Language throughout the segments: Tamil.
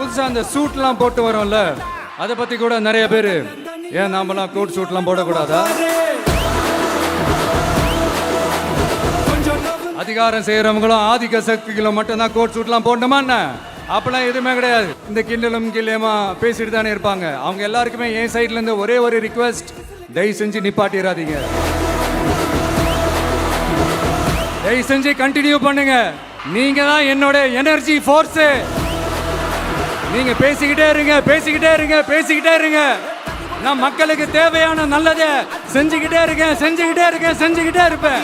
புதுசாக அந்த சூட்லாம் போட்டு வரோம்ல, அதை பற்றி கூட நிறைய பேர், ஏன் நாமெல்லாம் கோட் சூட்லாம் போடக்கூடாதா? அதிகாரம் செய்கிறவங்களும் ஆதிக்க சக்திகளும் மட்டும்தான் கோட் சூட்லாம் போடணுமா என்ன? அப்பெல்லாம் எதுவுமே கிடையாது. இந்த கிண்டலும் கில்லியமா பேசிட்டு தானே இருப்பாங்க. அவங்க எல்லாருக்குமே என் சைட்ல இருந்து ஒரே ஒரு ரிக்வெஸ்ட், தயவு செஞ்சு நிப்பாட்டிடாதீங்க. தயவு செஞ்சு கண்டினியூ பண்ணுங்க. நீங்க தான் என்னோட எனர்ஜி ஃபோர்ஸ். நீங்க பேசிக்கிட்டே இருங்க, பேசிக்கிட்டே இருங்க, பேசிக்கிட்டே இருங்க. நான் மக்களுக்கு தேவையான நல்லதை செஞ்சுக்கிட்டே இருக்கேன், செஞ்சுக்கிட்டே இருக்கேன், செஞ்சுக்கிட்டே இருப்பேன்.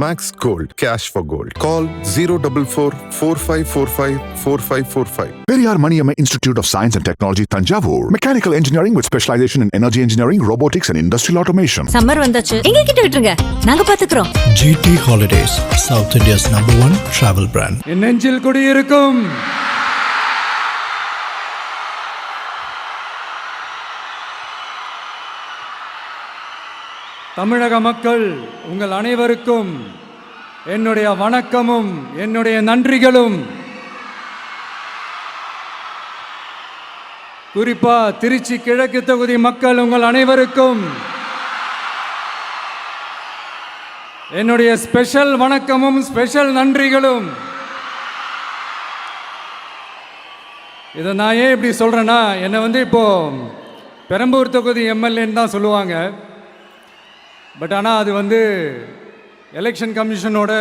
Max Gold, cash for gold. Call 044-4545-4545. Periyar Maniamma Institute of Science and Technology, Tanjavur. Mechanical engineering with specialization in energy engineering, robotics and industrial automation. Summer வந்தாச்சு, எங்க கிட்ட விட்டுருங்க, நாங்க பாத்துக்கிறோம். GT Holidays, South India's #1 travel brand. என் நெஞ்சில் குடியிருக்கும் தமிழக மக்கள் உங்கள் அனைவருக்கும் என்னுடைய வணக்கமும் என்னுடைய நன்றிகளும். குறிப்பா திருச்சி கிழக்கு தொகுதி மக்கள் உங்கள் அனைவருக்கும் என்னுடைய ஸ்பெஷல் வணக்கமும் ஸ்பெஷல் நன்றிகளும். இதை நான் ஏன் இப்படி சொல்றேன்னா, என்னை இப்போ பெரம்பூர் தொகுதி எம்எல்ஏன்னு தான் சொல்லுவாங்க. பட் ஆனால் அது எலெக்ஷன் கமிஷனோட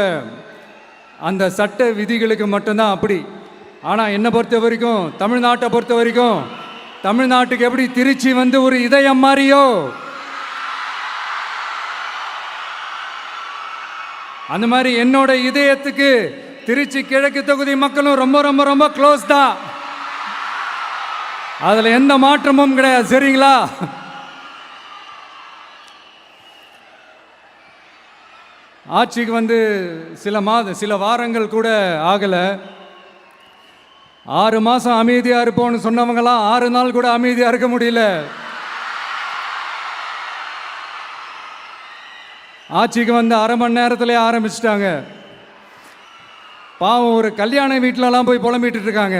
அந்த சட்ட விதிகளுக்கு மட்டும்தான் அப்படி. ஆனால் என்னை பொறுத்த வரைக்கும், தமிழ்நாட்டை பொறுத்த வரைக்கும், தமிழ்நாட்டுக்கு எப்படி திருச்சி ஒரு இதயம் மாறியோ, அந்த மாதிரி என்னோட இதயத்துக்கு திருச்சி கிழக்கு தொகுதி மக்களும் ரொம்ப ரொம்ப ரொம்ப க்ளோஸ் தான். அதில் எந்த மாற்றமும் கிடையாது. சரிங்களா? ஆட்சிக்கு சில வாரங்கள் கூட ஆகலை. 6 மாதம் அமைதியாக இருப்போம்னு சொன்னவங்களாம் 6 நாள் கூட அமைதியாக இருக்க முடியல. ஆட்சிக்கு அரை மணி நேரத்திலே ஆரம்பிச்சிட்டாங்க. பாவம், ஒரு கல்யாண வீட்டிலலாம் போய் புலம்பிட்டு இருக்காங்க.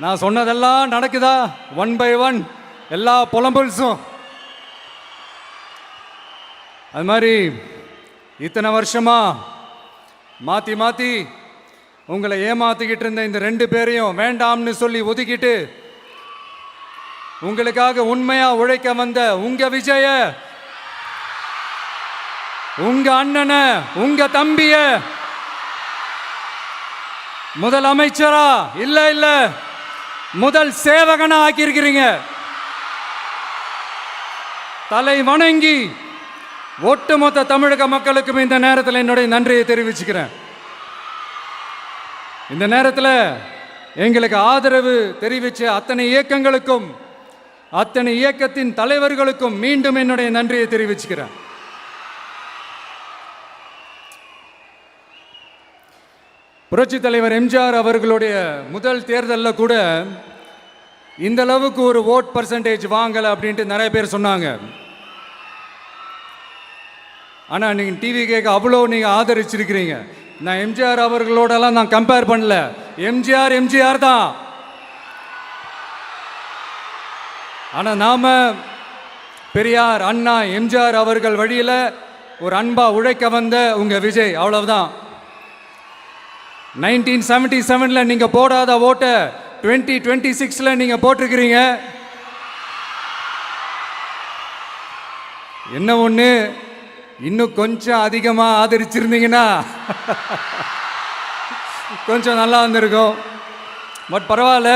நான் சொன்னதெல்லாம் நடக்குதா? 1 by 1 எல்லா புலம்பல்ஸும். அது மாதிரி இத்தனை வருஷமா மாற்றி மாற்றி உங்களை ஏமாத்திக்கிட்டு இருந்த இந்த 2 பேரையும் வேண்டாம்னு சொல்லி ஒதுக்கிட்டு உங்களுக்காக உண்மையா உழைக்க வந்த உங்க விஜய, உங்க அண்ணனை, உங்க தம்பிய முதல் அமைச்சரா இல்ல முதல் சேவகனா ஆக்கியிருக்கிறீங்க. தலை வணங்கி ஒட்டுமொத்த தமிழக மக்களுக்கும் இந்த நேரத்தில் என்னுடைய நன்றியை தெரிவிச்சுக்கிறேன். இந்த நேரத்தில் எங்களுக்கு ஆதரவு தெரிவித்த அத்தனை இயக்கங்களுக்கும், அத்தனை இயக்கத்தின் தலைவர்களுக்கும் மீண்டும் என்னுடைய நன்றியை தெரிவிச்சுக்கிறேன். புரட்சி தலைவர் எம்ஜிஆர் அவர்களுடைய முதல் தேர்தலில் கூட இந்த அளவுக்கு ஒரு ஓட் பர்சன்டேஜ் வாங்கலை அப்படின்ட்டு நிறைய பேர் சொன்னாங்க. ஆனால் நீங்கள் டிவி கேட்க அவ்வளோ நீங்கள் ஆதரிச்சிருக்கிறீங்க. நான் எம்ஜிஆர் அவர்களோடலாம் நான் கம்பேர் பண்ணல. எம்ஜிஆர் தான். ஆனால் நாம் பெரியார், அண்ணா, எம்ஜிஆர் அவர்கள் வழியில் ஒரு அன்பா உழைக்க வந்த உங்கள் விஜய், அவ்வளவுதான். 1977 நீங்கள் போடாத ஓட்டை 2026 நீங்கள் போட்டிருக்கிறீங்க. என்ன ஒன்று, இன்னும் கொஞ்சம் அதிகமாக ஆதரிச்சிருந்தீங்கன்னா கொஞ்சம் நல்லா வந்திருக்கும். பட் பரவாயில்ல,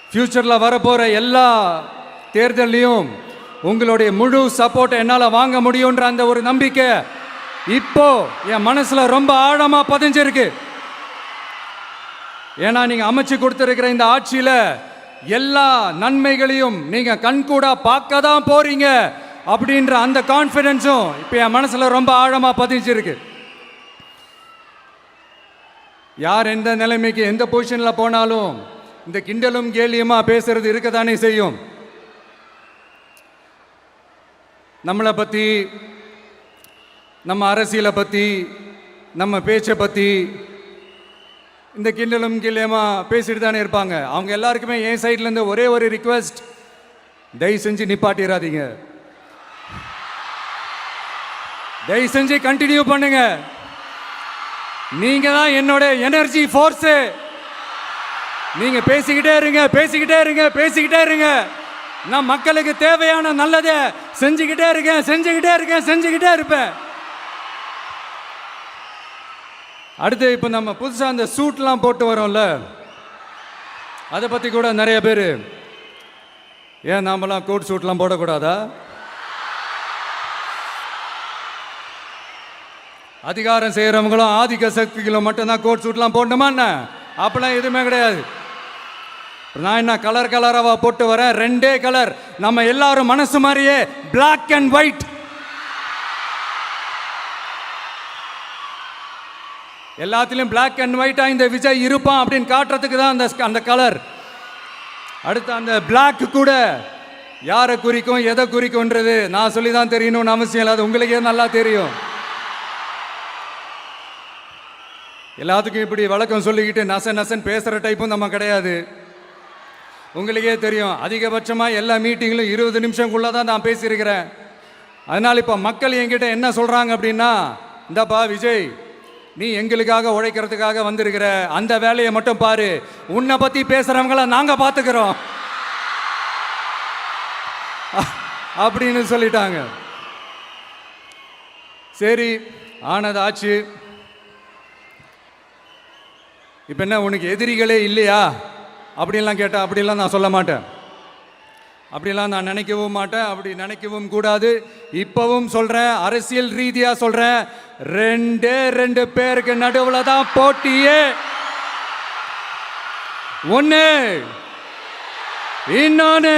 ஃப்யூச்சரில் வரப்போகிற எல்லா தேர்தல்லையும் உங்களுடைய முழு சப்போர்ட்டை என்னால் வாங்க முடியுன்ற அந்த ஒரு நம்பிக்கை இப்போ என் மனசில் ரொம்ப ஆழமாக பதிஞ்சிருக்கு. ஏன்னா நீங்கள் அமைச்சு கொடுத்துருக்கிற இந்த ஆட்சியில் எல்லா நன்மைகளையும் நீங்கள் கண்கூடா பார்க்க தான் போறீங்க அப்படின்ற அந்த கான்ஃபிடன்ஸும் இப்போ என் மனசில் ரொம்ப ஆழமாக பதிஞ்சிருக்கு. யார் எந்த நிலைமைக்கு எந்த பொசிஷனில் போனாலும் இந்த கிண்டலும் கேலியுமா பேசுறது இருக்க தானே செய்யும். நம்மளை பற்றி, நம்ம அரசியலை பற்றி, நம்ம பேச்சை பற்றி இந்த கிண்டலும் கில்லியமா பேசிட்டு தானே இருப்பாங்க. அவங்க எல்லாருக்குமே என் சைட்லேருந்து ஒரே ஒரு ரிக்வெஸ்ட், தயவு செஞ்சு நிப்பாட்டிடாதீங்க. தயவு செஞ்சு கண்டினியூ பண்ணுங்க. நீங்க தான் என்னோட எனர்ஜி ஃபோர்ஸு. நீங்க பேசிக்கிட்டே இருங்க, பேசிக்கிட்டே இருங்க, பேசிக்கிட்டே இருங்க. நான் மக்களுக்கு தேவையான நல்லதை செஞ்சுக்கிட்டே இருக்கேன், செஞ்சுக்கிட்டே இருக்கேன், செஞ்சுக்கிட்டே இருப்பேன். அடுத்து இப்போ நம்ம புதுசாக அந்த சூட்லாம் போட்டு வரோம்ல, அதை பற்றி கூட நிறைய பேர், ஏன் நாமெல்லாம் கோட் சூட்லாம் போடக்கூடாதா? அதிகாரம் செய்கிறவங்களும் ஆதிக்க சக்திகளும் மட்டும்தான் கோட் சூட்லாம் போடணுமா என்ன? அப்பெல்லாம் எதுவுமே கிடையாது. நான் என்ன கலர் கலராக போட்டு வரேன், ரெண்டே கலர், நம்ம எல்லாரும் மனசு மாதிரியே பிளாக் அண்ட் ஒயிட். எல்லாத்திலையும் பிளாக் அண்ட் ஒயிட்டா இந்த விஜய் இருப்பான் அப்படின்னு காட்டுறதுக்கு தான் அந்த கலர். அடுத்து அந்த பிளாக் கூட யாரை குறிக்கும் எதை குறிக்கும்ன்றது நான் சொல்லி தான் தெரியணும்னு அவசியம் இல்லை, அது உங்களுக்கே நல்லா தெரியும். எல்லாத்துக்கும் இப்படி வழக்கம் சொல்லிக்கிட்டு நசன் பேசுகிற டைப்பும் நம்ம கிடையாது. உங்களுக்கே தெரியும், அதிகபட்சமாக எல்லா மீட்டிங்களும் 20 நிமிஷங்குள்ளே தான் நான் பேசியிருக்கிறேன். அதனால் இப்போ மக்கள் என்கிட்ட என்ன சொல்கிறாங்க அப்படின்னா, இந்தாப்பா விஜய், நீ எங்களுக்காக உழைக்கிறதுக்காக வந்திருக்கிற, அந்த வேலையை மட்டும் பாரு, உன்னை பற்றி பேசுகிறவங்கள நாங்கள் பார்த்துக்கிறோம் அப்படின்னு சொல்லிட்டாங்க. சரி, ஆனது ஆச்சு. இப்போ என்ன, உனக்கு எதிரிகளே இல்லையா அப்படின்லாம் கேட்டால் அப்படிலாம் நான் சொல்ல மாட்டேன். அப்படிலாம் நான் நினைக்கவும் மாட்டேன், அப்படி நினைக்கவும் கூடாது. இப்பவும் சொல்கிறேன், அரசியல் ரீதியாக சொல்கிறேன், 2 பேருக்கு நடுவில் தான் போட்டியே. ஒன்று, இன்னொன்று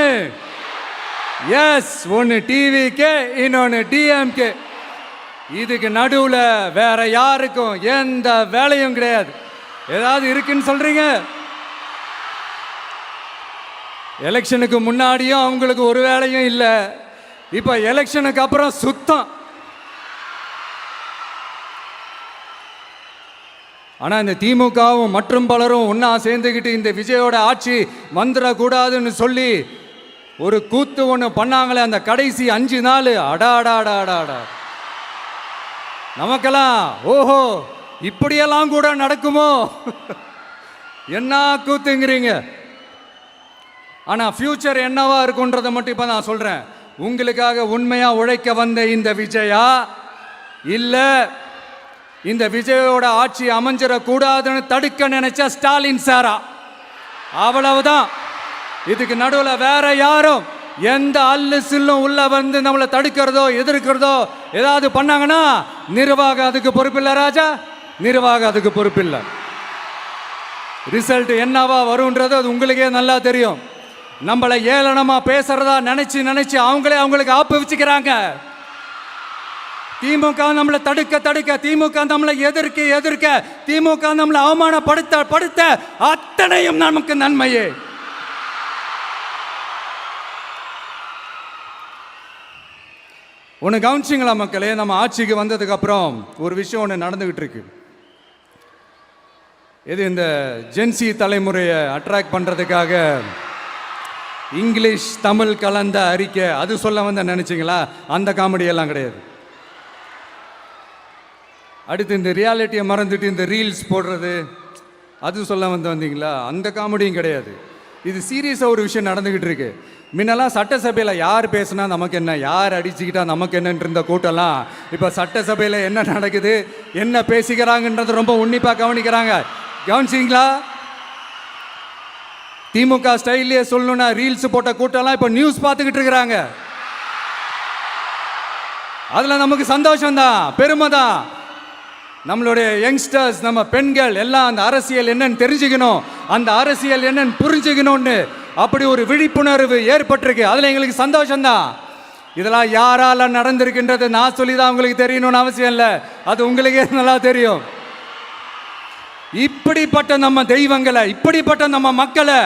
எஸ், ஒன்று டிவிக்கு, இன்னொன்று டிஎம்கே. இதுக்கு நடுவில் வேற யாருக்கும் எந்த வேலையும் கிடையாது. ஏதாவது இருக்குன்னு சொல்றீங்க? எலெக்ஷனுக்கு முன்னாடியும் அவங்களுக்கு ஒரு வேலையும் இல்லை, இப்போ எலெக்ஷனுக்கு அப்புறம் சுத்தம். ஆனால் இந்த திமுகவும் மற்றும் பலரும் ஒன்றா சேர்ந்துக்கிட்டு இந்த விஜயோட ஆட்சி வந்துடக்கூடாதுன்னு சொல்லி ஒரு கூத்து ஒன்று பண்ணாங்களே, அந்த கடைசி 5 நாள், அடாடாடாடாடா, நமக்கெல்லாம் ஓஹோ இப்படியெல்லாம் கூட நடக்குமோ என்ன கூத்துங்கிறீங்க. ஆனால் ஃபியூச்சர் என்னவா இருக்குன்றதை மட்டும் இப்போ நான் சொல்கிறேன். உங்களுக்காக உண்மையாக உழைக்க வந்த இந்த விஜயா, இல்லை இந்த விஜயோட ஆட்சி அமைஞ்சிடக்கூடாதுன்னு தடுக்க நினைச்ச ஸ்டாலின் சாரா, அவ்வளவுதான். இதுக்கு நடுவில் வேற யாரும் எந்த அல்லு சில்லும் உள்ள வந்து நம்மளை தடுக்கிறதோ எதிர்க்கிறதோ ஏதாவது பண்ணாங்கன்னா நிர்வாகம் அதுக்கு பொறுப்பில்லை ராஜா, நிர்வாகம் அதுக்கு பொறுப்பில்லை. ரிசல்ட் என்னவா வரும்ன்றது அது உங்களுக்கே நல்லா தெரியும். நம்மளை ஏளனமா பேசுறதா நினைச்சு அவங்களுக்கு ஆப்பு வச்சுக்கிறாங்க. திமுக நம்மளை தடுக்க, திமுக நம்மளை எதிர்க்க, திமுக நம்மளை அவமானப்படுத்த அத்தனையும் நமக்கு நன்மையே. ஒன்று கவனிச்சிங்களா மக்களே, நம்ம ஆட்சிக்கு வந்ததுக்கு அப்புறம் ஒரு விஷயம் ஒன்று நடந்துகிட்டு இருக்கு. இது இந்த ஜென்சி தலைமுறையை அட்ராக்ட் பண்ணுறதுக்காக இங்கிலீஷ் தமிழ் கலந்த அறிக்கை, அது சொல்ல வந்த நினைச்சிங்களா? அந்த காமெடியெல்லாம் கிடையாது. அடுத்து இந்த ரியாலிட்டியை மறந்துட்டு இந்த ரீல்ஸ் போடுறது, அது சொல்ல வந்தீங்களா? அந்த காமெடியும் கிடையாது. இது சீரியஸாக ஒரு விஷயம் நடந்துக்கிட்டு இருக்கு. முன்னெல்லாம் சட்டசபையில் யார் பேசுனா நமக்கு என்ன, யார் அடிச்சுக்கிட்டா நமக்கு என்னன்னு இருந்த கூட்டம்லாம் இப்போ சட்டசபையில் என்ன நடக்குது, என்ன பேசிக்கிறாங்கன்றது ரொம்ப உன்னிப்பாக கவனிக்கிறாங்க. கவனிச்சிங்களா? திமுக ஸ்டைல்லையே சொல்லணும்னா ரீல்ஸ் போட்ட கூட்டம்லாம் இப்போ நியூஸ் பார்த்துக்கிட்டு இருக்கிறாங்க. அதில் நமக்கு சந்தோஷம்தான், பெருமை தான். நம்மளுடைய யங்ஸ்டர்ஸ், நம்ம பெண்கள் எல்லாம் அந்த அரசியல் என்னன்னு தெரிஞ்சுக்கணும், அந்த அரசியல் என்னன்னு புரிஞ்சுக்கணும்னு அப்படி ஒரு விழிப்புணர்வு ஏற்பட்டிருக்கு. அதில் எங்களுக்கு சந்தோஷம்தான். இதெல்லாம் யாரால நடந்திருக்கின்றது நான் சொல்லி தான் உங்களுக்கு தெரியணும்னு அவசியம் இல்லை, அது உங்களுக்கே நல்லா தெரியும். இப்படிப்பட்ட நம்ம தெய்வங்களை, இப்படிப்பட்ட நம்ம மக்களை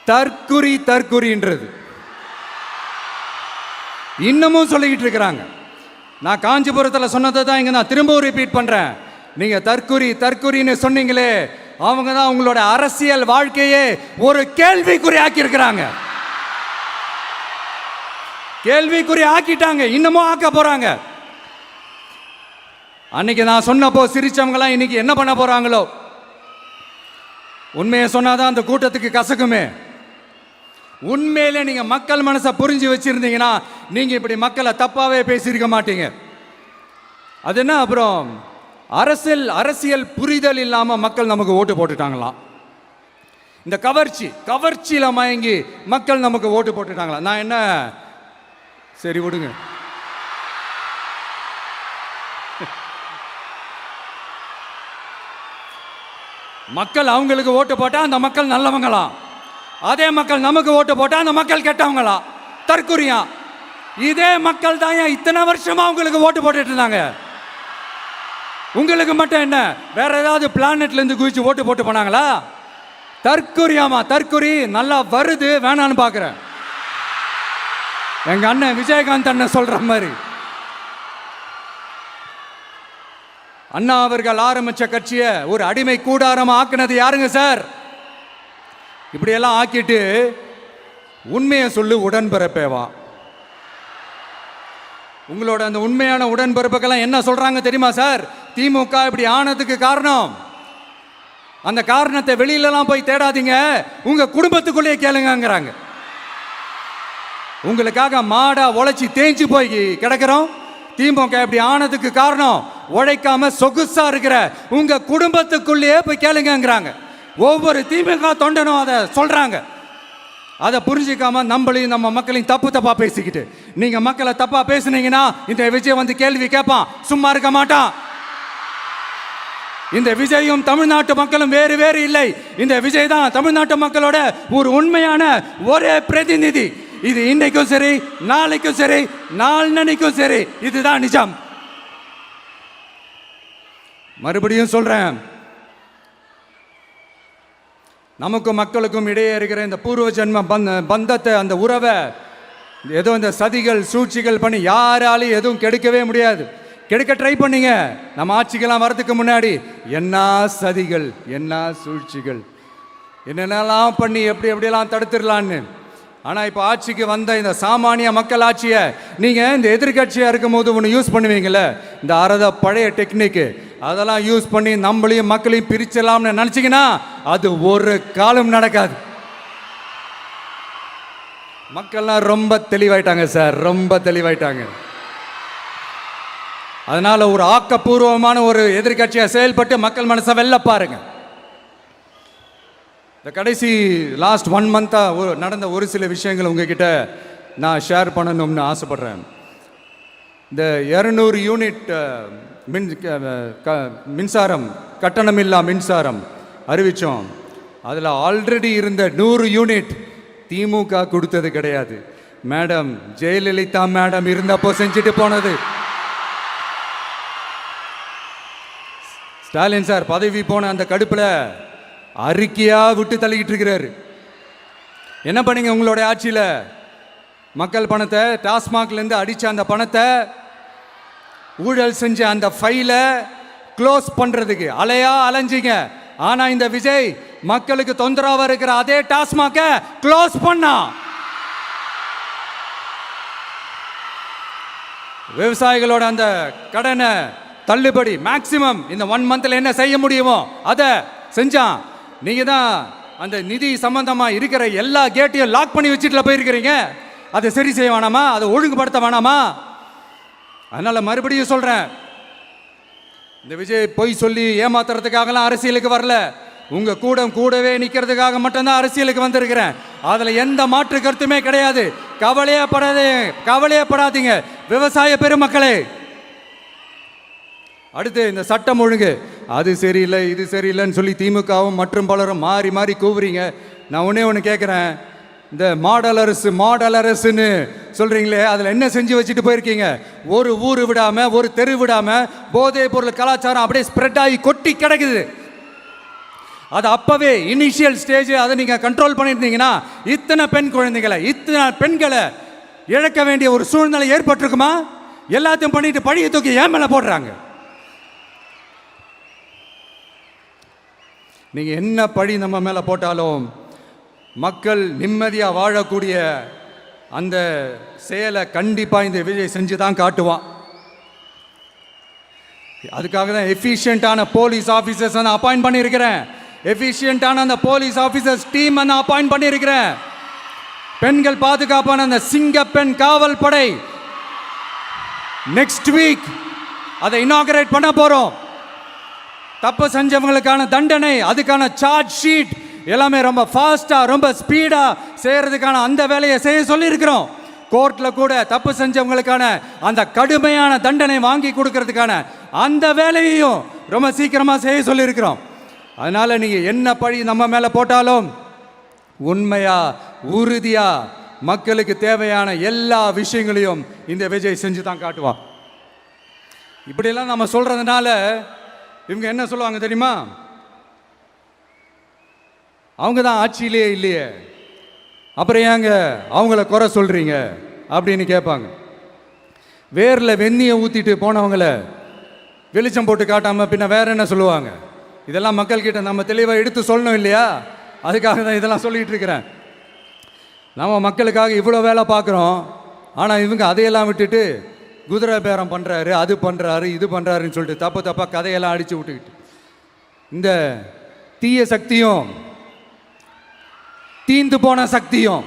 தற்குறின்றது இன்னமும் சொல்லிக்கிட்டு இருக்கிறாங்க. நான் காஞ்சிபுரத்தில் சொன்னதை தான் இங்கே நான் திரும்பவும் ரிப்பீட் பண்ணுறேன். நீங்க தற்குறின்னு சொன்னீங்களே, அவங்க தான் உங்களோட அரசியல் வாழ்க்கையே ஒரு கேள்விக்குறி ஆக்கி இருக்கிறாங்க. கேள்விக்குறி ஆக்கிட்டாங்க, இன்னமும் ஆக்க போறாங்க. அன்னைக்கு நான் சொன்னப்போ சிரிச்சவங்களாம் இன்னைக்கு என்ன பண்ண போறாங்களோ. உண்மையை சொன்னாதான் அந்த கூட்டத்துக்கு கசக்குமே. உண்மையிலே நீங்க மக்கள் மனசை புரிஞ்சு வச்சிருந்தீங்கன்னா நீங்க இப்படி மக்களை தப்பாவே பேசியிருக்க மாட்டீங்க. அது என்ன, அப்புறம் அரசியல் புரிதல் இல்லாம மக்கள் நமக்கு ஓட்டு போட்டுட்டாங்களாம். இந்த கவர்ச்சியில மயங்கி மக்கள் நமக்கு ஓட்டு போட்டுட்டாங்களா. நான் என்ன, சரி விடுங்க. மக்கள் அவங்களுக்கு ஓட்டு போட்டா அந்த மக்கள் நல்லவங்களாம், அதே மக்கள் நமக்கு ஓட்டு போட்டா அந்த மக்கள் கெட்டவங்களா, தற்குறியா. இதே மக்கள் தான் இத்தனை வருஷமா உங்களுக்கு ஓட்டு போட்டுட்டு இருந்தாங்க. உங்களுக்கு மட்டும் என்ன, வேற ஏதாவது பிளானட்ல இருந்து குதிச்சு ஓட்டு போட்டு போனாங்களா? தற்குறியாமா, தற்குறி நல்லா வருது, வேணான்னு பாக்குறேன். எங்க அண்ணன் விஜயகாந்த் அண்ணன் சொல்ற மாதிரி, அண்ணா அவர்கள் ஆரம்பிச்ச கட்சியை ஒரு அடிமை கூடாரமா ஆக்குனது யாருங்க சார்? இப்படியெல்லாம் ஆக்கிட்டு உண்மையை சொல்லு உடன்பிறப்பேவா. உங்களோட அந்த உண்மையான உடன்பிறப்புக்கெல்லாம் என்ன சொல்றாங்க தெரியுமா சார்? திமுக இப்படி ஆனதுக்கு காரணம், அந்த காரணத்தை வெளியிலலாம் போய் தேடாதீங்க, உங்க குடும்பத்துக்குள்ளேயே கேளுங்கிறாங்க. உங்களுக்காக மாடா உழைச்சி தேஞ்சு போய் கிடக்கிறோம். திமுக இப்படி ஆனதுக்கு காரணம் உழைக்காம சொகுசா இருக்கிற உங்க குடும்பத்துக்குள்ளேயே போய் கேளுங்கிறாங்க. ஒவ்வொரு திமுக தொண்டனும் அதை சொல்றாங்க. அதை புரிஞ்சிக்காம நம்மளையும் நம்ம மக்களையும் தப்பா பேசிக்கிட்டு, நீங்க மக்களை தப்பா பேசுனீங்கன்னா இந்த விஜய் வந்து கேள்வி கேட்பான், சும்மா இருக்க மாட்டான். இந்த விஜயும் தமிழ்நாட்டு மக்களும் வேறு இல்லை. இந்த விஜய் தான் தமிழ்நாட்டு மக்களோட ஒரு உண்மையான ஒரே பிரதிநிதி. இது இன்னைக்கும் சரி, நாளைக்கும் சரி, நாளன்னைக்கும் சரி, இதுதான் நிஜம். மறுபடியும் சொல்றேன், நமக்கும் மக்களுக்கும் இடையே இருக்கிற இந்த பூர்வ ஜென்ம பந்தத்தை, அந்த உறவை ஏதோ இந்த சதிகள் சூழ்ச்சிகள் பண்ணி யாராலையும் எதுவும் கெடுக்கவே முடியாது. கெடுக்க ட்ரை பண்ணீங்க. நம்ம ஆட்சிக்கெல்லாம் வரதுக்கு முன்னாடி என்ன சதிகள், என்ன சூழ்ச்சிகள், என்னென்னலாம் பண்ணி எப்படியெல்லாம் தடுத்துடலான்னு. ஆனால் இப்போ ஆட்சிக்கு வந்த இந்த சாமானிய மக்கள் ஆட்சியை நீங்கள் இந்த எதிர்கட்சியாக இருக்கும் போது ஒன்று யூஸ் பண்ணுவீங்களே, இந்த பழைய டெக்னிக்கு, அதெல்லாம் யூஸ் பண்ணி நம்மளையும் மக்களையும் பிரிச்சலாம்னு நினச்சிங்கன்னா அது ஒரு காலம் நடக்காது. மக்கள்லாம் ரொம்ப தெளிவாயிட்டாங்க சார், ரொம்ப தெளிவாயிட்டாங்க. அதனால ஒரு ஆக்கப்பூர்வமான ஒரு எதிர்கட்சியை செயல்பட்டு மக்கள் மனசை வெல்ல பாருங்க. இந்த கடைசி லாஸ்ட் 1 மந்த்தா நடந்த ஒரு சில விஷயங்கள் உங்ககிட்ட நான் ஷேர் பண்ணணும்னு ஆசைப்படுறேன். இந்த 200 யூனிட் மின்சாரம், கட்டணமில்லா மின்சாரம் அறிவித்தோம். அதில் ஆல்ரெடி இருந்த 100 யூனிட் திமுக கொடுத்தது கிடையாது. மேடம் ஜெயலலிதா மேடம் இருந்தப்போ செஞ்சுட்டு போனது. ஸ்டாலின் சார் பதவி போன அந்த கடுப்புல அறிக்கையா விட்டு தள்ளிக்கிட்டு இருக்கிறாரு. என்ன பண்ணீங்க உங்களுடைய ஆட்சியில்? மக்கள் பணத்தை, டாஸ்மாக்ல இருந்து அடிச்ச அந்த பணத்தை, ஊழல் செஞ்ச அந்த ஃபைலை க்ளோஸ் பண்றதுக்கு அலைஞ்சீங்க. ஆனா இந்த விஜய் மக்களுக்கு தொந்தரவா இருக்கிற அதே டாஸ்மாக க்ளோஸ் பண்ணா. விவசாயிகளோட அந்த கடனை தள்ளுபடி மேக்சிமம் இந்த 1 மந்த்ல என்ன செய்ய முடியுமோ அதை செஞ்சான். நீங்க தான் அந்த நிதி சம்பந்தமா இருக்கிற எல்லா கேட்டையும் லாக் பண்ணி வச்சுட்டு போயிருக்கிறீங்க. அதை சரி செய்ய வேணாமா? அதை ஒழுங்குபடுத்த வேணாமா? அதனால மறுபடியும் சொல்றேன், இந்த விஜய் பொய் சொல்லி ஏமாத்துறதுக்காகலாம் அரசியலுக்கு வரல. உங்க கூடவே நிக்கிறதுக்காக மட்டும்தான் அரசியலுக்கு வந்திருக்கிறேன். அதுல எந்த மாற்று கருத்துமே கிடையாது. கவலையப்படாதீங்க விவசாய பெருமக்களே. அடுத்து இந்த சட்டம் ஒழுங்கு, அது சரியில்லை இது சரியில்லைன்னு சொல்லி திமுகவும் மற்றும் பலரும் மாறி கூவுறீங்க. நான் ஒன்று கேட்குறேன், இந்த மாடல் அரசுன்னு சொல்றீங்களே, அதில் என்ன செஞ்சு வச்சுட்டு போயிருக்கீங்க? ஒரு ஊர் விடாம, ஒரு தெரு விடாம போதைப் பொருள் கலாச்சாரம் அப்படியே ஸ்ப்ரெட் ஆகி கொட்டி கிடக்குது. அது அப்பவே இனிஷியல் ஸ்டேஜ் அதை நீங்கள் கண்ட்ரோல் பண்ணியிருந்தீங்கன்னா இத்தனை பெண்களை இழக்க வேண்டிய ஒரு சூழ்நிலை ஏற்பட்டிருக்குமா? எல்லாத்தையும் பண்ணிட்டு பழியை தூக்கி ஏன் மேலே போடுறாங்க? நீங்கள் என்ன பழி நம்ம மேலே போட்டாலும் மக்கள் நிம்மதியாக வாழக்கூடிய அந்த செயலை கண்டிப்பாக இந்த விஜய் செஞ்சு தான் காட்டுவான். அதுக்காக தான் எஃபிஷியண்டான போலீஸ் ஆஃபீஸர்ஸ் நான் அப்பாயிண்ட் பண்ணியிருக்கிறேன். எஃபிஷியண்டான அந்த போலீஸ் ஆஃபீஸர்ஸ் டீம் நான் அப்பாயிண்ட் பண்ணியிருக்கிறேன். பெண்கள் பாதுகாப்பான அந்த சிங்க பெண் காவல் படை நெக்ஸ்ட் வீக் அதை இனாகரேட் பண்ண போறோம். தப்பு செஞ்சவங்களுக்கான தண்டனை, அதுக்கான சார்ஜ் ஷீட் எல்லாமே ரொம்ப ஃபாஸ்டா ரொம்ப ஸ்பீடா செய்யறதுக்கான அந்த வேலையை செய்ய சொல்லியிருக்கிறோம். கோர்ட்ல கூட தப்பு செஞ்சவங்களுக்கான அந்த கடுமையான தண்டனை வாங்கி கொடுக்கறதுக்கான அந்த வேலையையும் ரொம்ப சீக்கிரமா செய்ய சொல்லியிருக்கிறோம். அதனால நீங்க என்ன பழி நம்ம மேல போட்டாலும் உண்மையா உறுதியா மக்களுக்கு தேவையான எல்லா விஷயங்களையும் இந்த விஜய் செஞ்சு தான் காட்டுவான். இப்படியெல்லாம் நம்ம சொல்றதுனால இவங்க என்ன சொல்லுவாங்க தெரியுமா? அவங்க தான் ஆட்சியிலே இல்லையே, அப்புறம் ஏங்க அவங்கள குறை சொல்றீங்க அப்படின்னு கேட்பாங்க. வேரில் வெந்நியை ஊற்றிட்டு போனவங்கள வெளிச்சம் போட்டு காட்டாமல் பின்ன வேற என்ன சொல்லுவாங்க? இதெல்லாம் மக்கள்கிட்ட நம்ம தெளிவாக எடுத்து சொல்லணும் இல்லையா? அதுக்காக தான் இதெல்லாம் சொல்லிகிட்டு இருக்கிறேன். நம்ம மக்களுக்காக இவ்வளோ வேலை பார்க்குறோம், ஆனால் இவங்க அதையெல்லாம் விட்டுட்டு குதிரை பேரம் பண்ணுறாரு, அது பண்ணுறாரு, இது பண்ணுறாருன்னு சொல்லிட்டு தப்பாக கதையெல்லாம் அடித்து விட்டுக்கிட்டு இந்த தீய சக்தியும் தீந்து போன சக்தியும்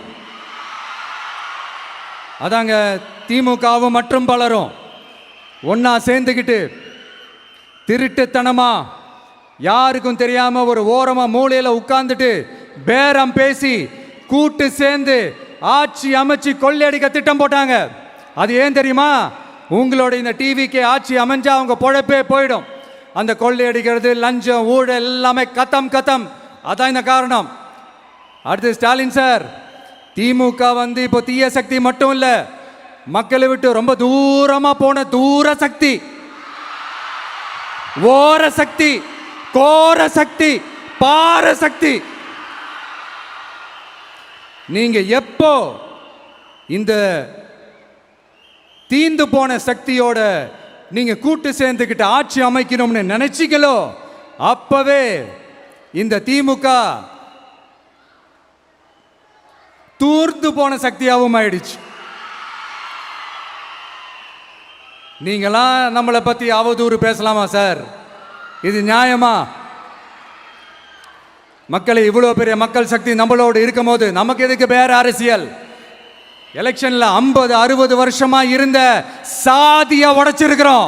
அதாங்க திமுகவும் மற்றும் பலரும் ஒன்னா சேர்ந்துக்கிட்டு திருட்டுத்தனமா யாருக்கும் தெரியாம ஒரு ஓரமா மூலையில உட்கார்ந்துட்டு பேரம் பேசி கூட்டு சேர்ந்து ஆட்சி அமைச்சு கொள்ளையடிக்க திட்டம் போட்டாங்க. அது ஏன் தெரியுமா? உங்களோட இந்த டிவிக்கு ஆட்சி அமைஞ்சா அவங்க பொழப்பே போயிடும். அந்த கொள்ளையடிக்கிறது, லஞ்சம், ஊழல் எல்லாமே கத்தம். அதான் இந்த காரணம். அடுத்து ஸ்டாலின் சார், திமுக இப்போ தீய சக்தி மட்டும் இல்ல, மக்களை விட்டு ரொம்ப தூரமா போன தூர சக்தி, ஓர சக்தி, கோர சக்தி, பார சக்தி. நீங்க எப்போ இந்த தீந்து போன சக்தியோட நீங்க கூட்டு சேர்ந்துக்கிட்டு ஆட்சி அமைக்கணும்னு நினைச்சீங்களோ அப்பவே இந்த திமுக தூர்ந்து போன சக்தியாகவும் ஆயிடுச்சு. நீங்களாம் நம்மளை பத்தி அவதூறு பேசலாமா சார்? இது நியாயமா? மக்களை இவ்வளவு பெரிய மக்கள் சக்தி நம்மளோடு இருக்கும் போது நமக்கு எதுக்கு வேற அரசியல்? எலெக்ஷன்ல 50-60 வருஷமா இருந்த சாதிய உடைச்சிருக்கிறோம்,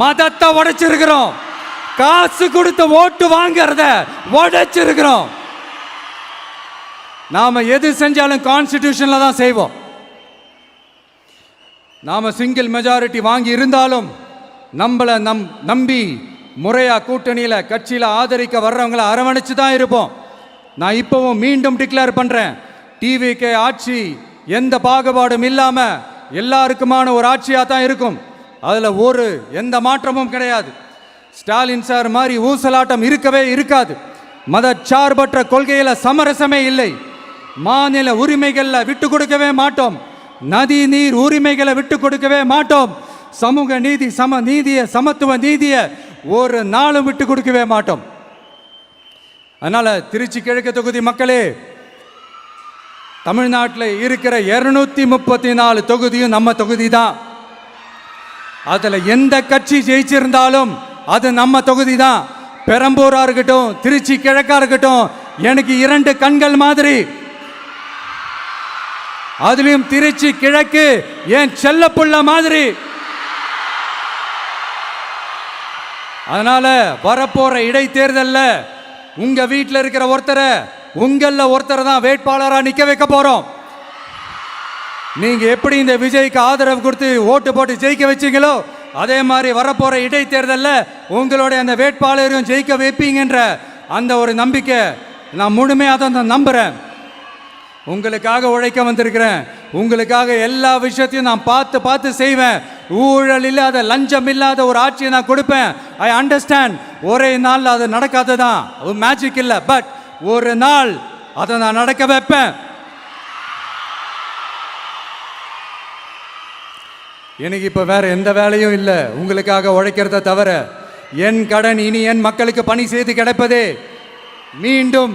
மதத்தை உடைச்சிருக்கிறோம், காசு கொடுத்து ஓட்டு வாங்கறத உடைச்சிருக்கிறோம். நாம எது செஞ்சாலும் கான்ஸ்டிடியூஷன்ல தான் செய்வோம். நாம சிங்கிள் மெஜாரிட்டி வாங்கி இருந்தாலும் நம்மளை நம்பி முறையா கூட்டணியில கட்சியில ஆதரிக்க வர்றவங்களை அரவணைச்சு தான் இருப்போம். நான் இப்பவும் மீண்டும் டிக்ளேர் பண்றேன், டிவிகே ஆட்சி எந்த பாகுபாடும் இல்லாம எல்லாருக்குமான ஒரு ஆட்சியா தான் இருக்கும். அதுல எந்த மாற்றமும் கிடையாது. ஸ்டாலின் சார் மாதிரி ஊசலாட்டம் இருக்கவே இருக்காது. மதச்சார்பற்ற கொள்கையில சமரசமே இல்லை. மாநில உரிமைகளை விட்டு கொடுக்கவே மாட்டோம். நதி நீர் உரிமைகளை விட்டு கொடுக்கவே மாட்டோம். சமூக நீதி, சம நீதிய, சமத்துவ நீதிய ஒரு நாளும் விட்டு கொடுக்கவே மாட்டோம். அதனால திருச்சி கிழக்கு தொகுதி மக்களே, தமிழ்நாட்டில் இருக்கிற 234 தொகுதியும் நம்ம தொகுதி தான். அதுல எந்த கட்சி ஜெயிச்சிருந்தாலும் அது நம்ம தொகுதி தான். பெரம்பூரா இருக்கட்டும், திருச்சி கிழக்கா இருக்கட்டும், எனக்கு 2 கண்கள் மாதிரி. அதுலயும் திருச்சி கிழக்கு என் செல்லப்புள்ள மாதிரி. அதனால வரப்போற இடைத்தேர்தல்ல உங்க வீட்டில் இருக்கிற ஒருத்தரை, உங்கள ஒருத்தரை தான் வேட்பாளரா நிக்க வைக்க போறோம். நீங்க எப்படி இந்த விஜய்க்கு ஆதரவு கொடுத்து ஓட்டு போட்டு ஜெயிக்க வச்சீங்களோ அதே மாதிரி வரப்போற இடைத்தேர்தல்ல உங்களுடைய அந்த வேட்பாளரையும் ஜெயிக்க வைப்பீங்கன்ற அந்த ஒரு நம்பிக்கை நான் முழுமையாக தான் நம்புறேன். உங்களுக்காக உழைக்க வந்திருக்கிறேன். உங்களுக்காக எல்லா விஷயத்தையும் நான் பார்த்து செய்வேன். ஊழல் இல்லாத, லஞ்சம் இல்லாத ஒரு ஆட்சியை நான் கொடுப்பேன். I understand. ஒரே நாள் அது நடக்காததான், மேஜிக் இல்லை. பட் ஒரு நாள் அதை நான் நடக்க வைப்பேன். எனக்கு இப்போ வேற எந்த வேலையும் இல்லை உங்களுக்காக உழைக்கிறத தவிர. என் கடன் இனி என் மக்களுக்கு பணி செய்து கிடைப்பதே. மீண்டும்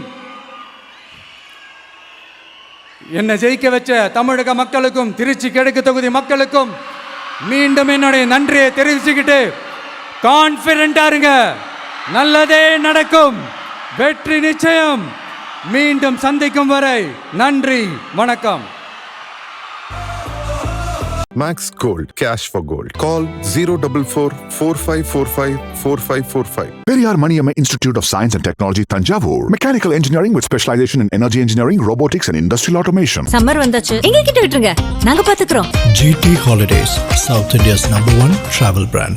என்னை ஜெயிக்க வச்ச தமிழக மக்களுக்கும் திருச்சி கிழக்கு தொகுதி மக்களுக்கும் மீண்டும் என்னுடைய நன்றியை தெரிவிச்சுக்கிட்டு கான்ஃபிடென்ட்டா இருங்க, நல்லதே நடக்கும், வெற்றி நிச்சயம். மீண்டும் சந்திக்கும் வரை நன்றி, வணக்கம். Max Gold, cash for gold. Call 044-4545-4545. Periyar Maniamma Institute of Science and Technology, Tanjavur. Mechanical engineering with specialization in energy engineering, robotics and industrial automation. Summer வந்தாச்சு, எங்க கிட்ட விட்டுருங்க, நாங்க பாத்துக்கிறோம். GT Holidays, South India's #1 travel brand.